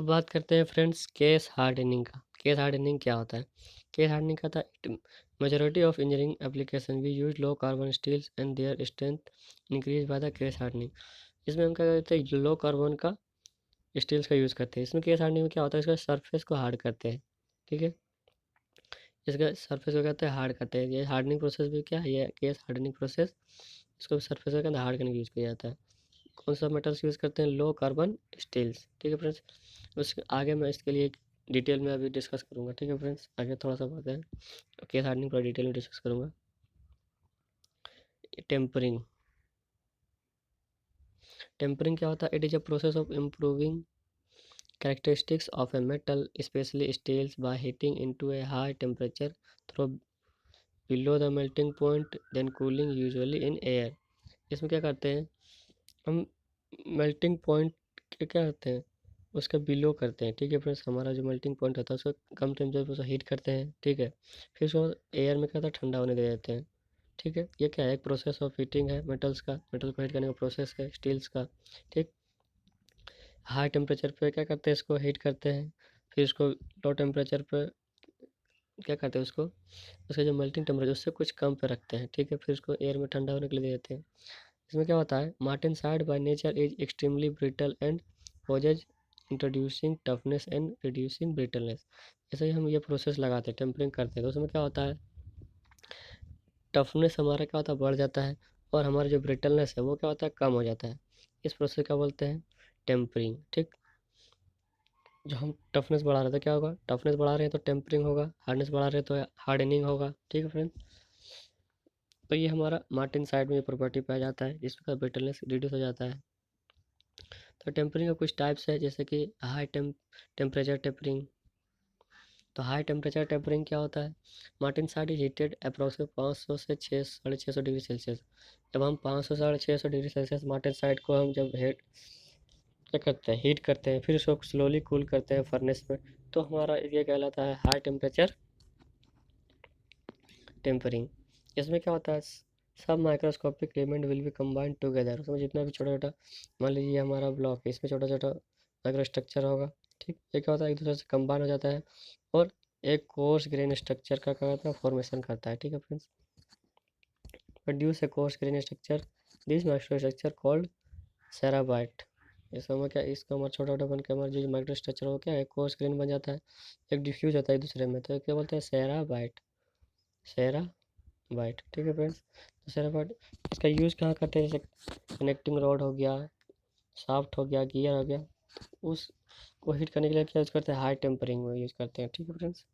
अब बात करते हैं फ्रेंड्स केस हार्डनिंग का। केस हार्डनिंग क्या होता है? केस हार्डनिंग का था majority of engineering application we use low carbon steels and their strength increase by the case hardening. इसमें हम क्या करते हैं, लो कार्बन का स्टील्स का यूज़ करते हैं। इसमें केस हार्डनिंग में क्या होता है, इसका सरफेस को हार्ड करते हैं। ठीक है, इसका सरफेस को कहते हैं हार्ड करते हैं। ये हार्डनिंग प्रोसेस भी क्या है, ये केस हार्डनिंग प्रोसेस, इसको सरफेस के अंदर हार्ड करने के यूज़ किया जाता है। कौन सा मेटल्स यूज़ करते हैं? Low carbon steels. ठीक है फ्रेंड्स, उसके आगे मैं इसके लिए डिटेल में अभी डिस्कस करूँगा। ठीक है फ्रेंड्स, आगे थोड़ा सा बात है, केस हार्डनिंग पूरा डिटेल में डिस्कस करूँगा। टेम्परिंग, टेम्परिंग क्या होता है? It is a process of improving characteristics of a metal, especially steels, by heating into a high temperature through below the melting point, then cooling usually in air। इसमें क्या करते हैं हम, melting point क्या करते हैं, उसका बिलो करते हैं। ठीक है फ्रेंड्स, हमारा जो मेल्टिंग पॉइंट होता है उसको कम टेम्परेचर पर हीट करते हैं। ठीक है, फिर उसको एयर में क्या होता है, ठंडा होने दे देते हैं। ठीक है, ये क्या है, एक प्रोसेस ऑफ हीटिंग है मेटल्स का, मेटल को हीट करने का प्रोसेस है स्टील्स का। ठीक, हाई टेम्परेचर पे क्या करते हैं, इसको हीट करते हैं, फिर इसको लो टेम्परेचर पे क्या करते हैं, उसको उसका जो मेल्टिंग टेम्परेचर उससे कुछ कम पे रखते हैं। ठीक है, फिर उसको एयर में ठंडा होने के लिए दे देते हैं। इसमें क्या होता है, martensite by nature is extremely brittle and poses introducing toughness and reducing brittleness. जैसे ही हम ये प्रोसेस लगाते हैं, टेम्परिंग करते हैं, तो उसमें क्या होता है, टफनेस हमारा क्या होता है, बढ़ जाता है, और हमारा जो ब्रिटलनेस है वो क्या होता है, कम हो जाता है। इस प्रोसेस का बोलते हैं टेम्परिंग। ठीक, जो हम टफनेस बढ़ा रहे थे, क्या होगा, टफनेस बढ़ा रहे हैं तो टेम्परिंग होगा, हार्डनेस बढ़ा रहे हैं तो हार्डनिंग होगा। ठीक है फ्रेंड, तो ये हमारा मार्टिन साइड में ये प्रॉपर्टी पाया जाता है, जिसका ब्रिटलनेस रिड्यूस हो जाता है। तो टेम्परिंग का कुछ टाइप्स है, जैसे कि हाई टेम्परेचर टेम्परिंग। तो हाई टेम्परेचर टेम्परिंग क्या होता है, Martin side is heated approximate 500 से 600 डिग्री सेल्सियस। जब हम 500 600 डिग्री सेल्सियस मार्टिन साइड को हम जब हीट क्या करते हैं, हीट करते हैं, फिर उसको स्लोली कूल करते हैं फर्नेस में, तो हमारा ये कहलाता है हाई टेम्परेचर टेम्परिंग। इसमें क्या होता है, सब microscopic element will be combined together. उसमें जितना भी छोटा छोटा, मान लीजिए हमारा ब्लॉक है, इसमें छोटा छोटा माइक्रो स्ट्रक्चर होगा। ठीक, ये क्या होता है, एक दूसरे से कंबाइन हो जाता है और एक कोर्स ग्रेन स्ट्रक्चर का क्या करता है, फॉर्मेशन करता है। ठीक है friends, produce a coarse grain structure, this micro structure called sorbite. इसमें हमें क्या, इसका हमारा छोटा छोटा बन के हमारा जो माइक्रो स्ट्रक्चर हो क्या, एक कोर्स ग्रेन बन जाता है, एक डिफ्यूज होता है एक दूसरे में, तो क्या बोलते हैं, सेराबाइट। सेरा वाइट। ठीक है फ्रेंड्स, तो सेराफाइट इसका यूज़ कहाँ करते हैं, जैसे कनेक्टिंग रॉड हो गया, शाफ्ट हो गया, गियर हो गया, उस को हीट करने के लिए क्या यूज़ करते हैं, हाई टेम्परिंग में यूज़ करते हैं। ठीक है फ्रेंड्स,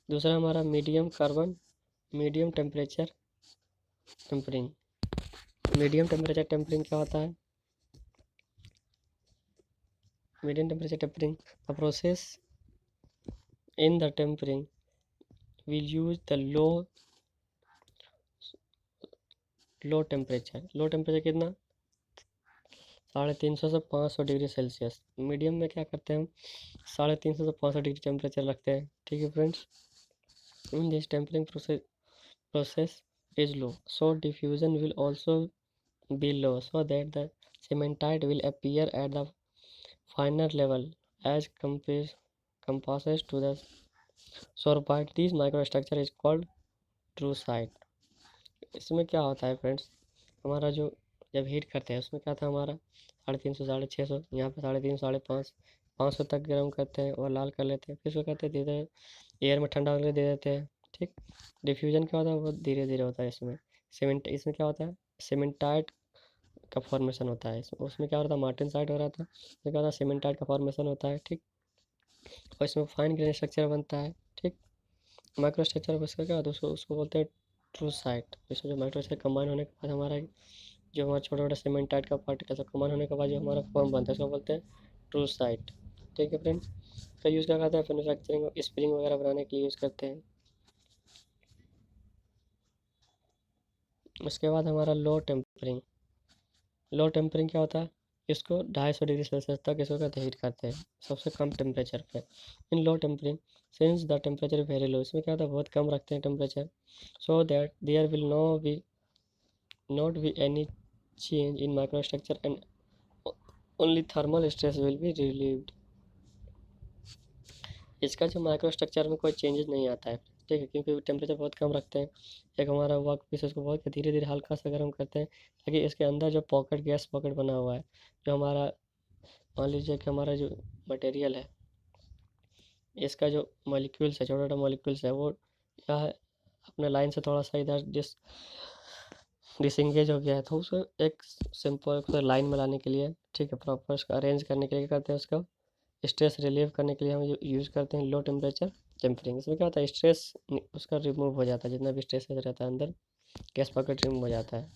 दूसरा हमारा medium temperature tempering. Medium temperature tempering क्या होता है, medium temperature tempering the process in the tempering will use the low temperature कितना, 350 से 500 डिग्री सेल्सियस। मीडियम में क्या करते हैं हम, 350 से 500 डिग्री टेम्परेचर रखते हैं। ठीक है friends, in this tempering process is low, so diffusion will also be low, so that the cementite will appear at the finer level as compasses to the sorbite. This microstructure is called trusite। इसमें क्या होता है friends, हमारा जो जब heat करते हैं उसमें क्या था, हमारा 350 650, यहाँ पे 350 500 तक गर्म करते हैं और लाल कर लेते हैं, फिर उसको कहते हैं धीरे एयर में ठंडा होने दे देते हैं। ठीक, डिफ्यूजन क्या होता है, वो धीरे धीरे होता है। इसमें इसमें क्या होता है, सीमेंटाइट का फॉर्मेशन होता है। उसमें क्या हो रहा था, मार्टिन साइड हो रहा था, इसमें क्या होता है, सीमेंटाइट का फॉर्मेशन होता है। ठीक, और इसमें फाइन ग्रेन स्ट्रक्चर बनता है। ठीक, माइक्रो स्ट्रक्चर उसका क्या होता है, उसको बोलते हैं ट्रू साइट। इसमें जो माइक्रो स्ट्रक्चर कंबाइन होने के बाद हमारा जो हमारा छोटा छोटा सीमेंटाइट का पार्टिकल सब कंबाइन होने के बाद जो हमारा फॉर्म बनता है उसको बोलते हैं ट्रू साइट। ठीक है फ्रेंड्स, का यूज़ क्या करते हैं, मैन्युफैक्चरिंग स्प्रिंग वगैरह बनाने के लिए यूज़ करते हैं। उसके बाद हमारा लो टेम्परिंग क्या होता है, इसको 250 डिग्री सेल्सियस तक इसको कहते हीट करते हैं, सबसे कम टेम्परेचर पे। In low tempering since the temperature very low, इसमें क्या होता है, बहुत कम रखते हैं temperature, so that there will not be any change in micro structure and only thermal stress will be relieved. इसका जो माइक्रो स्ट्रक्चर में कोई चेंजेस नहीं आता है, ठीक है, क्योंकि टेम्परेचर बहुत कम रखते हैं। एक हमारा वर्क पीस उसको बहुत धीरे धीरे हल्का सा गर्म करते हैं, ताकि इसके अंदर जो पॉकेट गैस पॉकेट बना हुआ है, जो हमारा मान लीजिए कि हमारा जो मटेरियल है, इसका जो मॉलिक्यूल्स है, छोटा छोटा मॉलिक्यूल्स है, वो क्या है, अपने लाइन से थोड़ा सा इधर डिसंगेज हो गया है, तो उसको एक सिंपल लाइन में लाने के लिए, ठीक है, प्रॉपर उसका अरेंज करने के लिए क्या करते हैं, उसका स्ट्रेस रिलीव करने के लिए हम यूज़ करते हैं लो टेम्परेचर टेम्परिंग। इसमें क्या होता है, स्ट्रेस उसका रिमूव हो जाता है, जितना भी स्ट्रेस रहता है अंदर गैस पॉकेट रिमूव हो जाता है।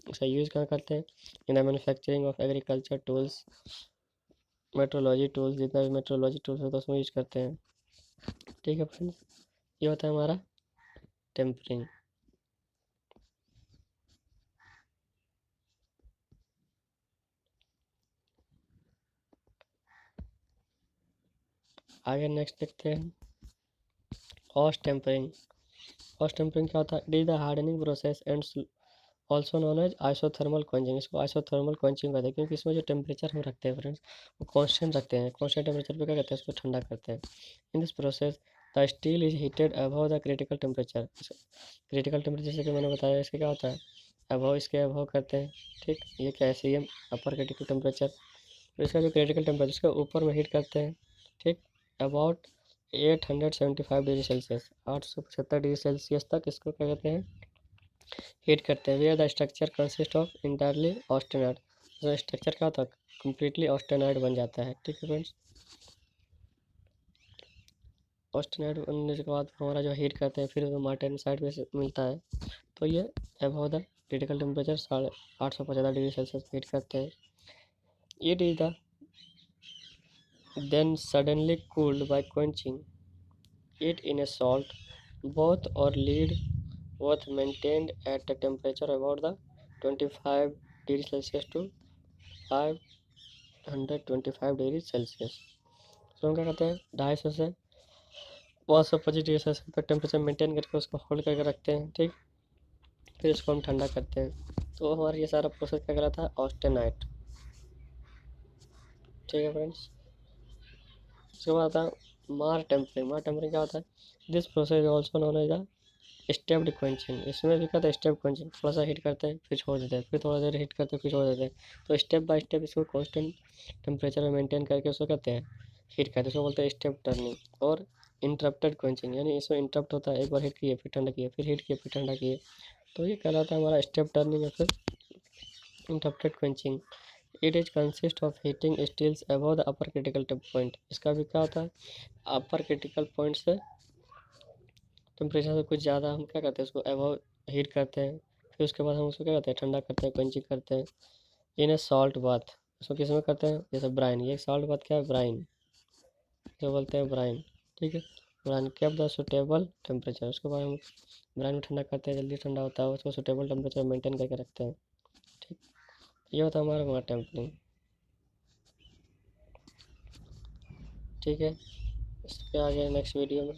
इसका यूज़ कहाँ करते हैं, in the manufacturing of agriculture tools, metrology tools, जितना भी मेट्रोलॉजी टूल्स होता है उसमें यूज़ करते हैं, ठीक है फ्रेंड्स। ये होता है हमारा टेम्परिंग। आगे नेक्स्ट देखते हैं हॉट टेम्परिंग। हॉट टेम्परिंग क्या होता है, it is the hardening process and also known as isothermal quenching. इसको आइसोथर्मल क्वेंचिंग कहते हैं, क्योंकि इसमें जो टेम्परेचर हम रखते हैं फ्रेंड्स, वो कांस्टेंट रखते हैं, कांस्टेंट टेम्परेचर पे क्या करते हैं, उसको ठंडा करते हैं। In this process the steel is heated above the critical temperature. Critical temperature जैसे कि मैंने बताया, इसके क्या होता है, अबव, इसके अबव करते हैं, ठीक, ये क्या है, सेम अपर क्रिटिकल टेम्परेचर। तो इसका जो क्रिटिकल टेम्परेचर इसके ऊपर में हीट करते हैं, ठीक, about 875 degree Celsius, 875 degree Celsius तक इसको क्या कहते हैं, हीट करते हैं। Where the structure consist of entirely austenite. तो स्ट्रक्चर क्या होता है, कम्प्लीटली ऑस्टेनाइड बन जाता है, ठीक है फ्रेंड्स। ऑस्टेनाइड बनने के बाद हमारा जो हीट करते हैं, फिर मार्टेनसाइड में से मिलता है, तो ये above the critical temperature 875 degree Celsius heat करते हैं। It is the then suddenly cooled by quenching it in a salt bath or lead both maintained at a temperature about the 25 degree Celsius to 525 degree Celsius. तो हम क्या करते हैं, 250 से 525 degree Celsius पर temperature maintain करके उसको hold करके रखते हैं, ठीक, फिर इसको हम ठंडा करते हैं। तो हमारा ये सारा प्रोसेस क्या कहलाता है, ऑस्टेनाइट, ठीक है फ्रेंड्स। उसके बाद आता है मार टेम्परिंग। मार टेम्परिंग क्या होता है, this process also known as the stepped quenching. इसमें भी कहते हैं स्टेप क्वेंचिंग, थोड़ा सा हीट करते हैं फिर छोड़ देते हैं, फिर थोड़ा देर हीट करते हैं फिर छोड़ देते हैं। तो स्टेप बाय स्टेप इसको कांस्टेंट टेम्परेचर में मेंटेन करके उसको कहते हैं हीट करते हैं, उसको बोलते हैं स्टेप टर्निंग। और इंटरप्टेड क्वेंचिंग, यानी इसमें इंटरप्ट होता है, एक बार हीट किए फिर ठंडा किए फिर हीट किए फिर ठंडा किए, तो ये कहलाता है हमारा स्टेप टर्निंग या फिर interrupted quenching. It is consist of heating steels above the upper critical point. इसका भी क्या होता है, अपर क्रिटिकल पॉइंट से टेम्परेचर से कुछ ज़्यादा हम क्या करते हैं, उसको अबव हीट करते हैं, फिर उसके बाद हम उसको क्या करते हैं, ठंडा करते हैं, क्वेंचिंग करते हैं इन ए सॉल्ट बाथ। उसको किस में करते हैं, जैसे ब्राइन, ये सॉल्ट बाथ क्या है, ब्राइन, जो बोलते हैं ब्राइन, ठीक है। Brine kept the suitable temperature, उसके बाद हम ब्राइन में ठंडा करते हैं, जल्दी ठंडा होता है, उसको सुटेबल टेम्परेचर मेंटेन करके रखते हैं, ठीक। ये होता है हमारा वहाँ टेम्परिंग, ठीक है। इसके आगे नेक्स्ट वीडियो में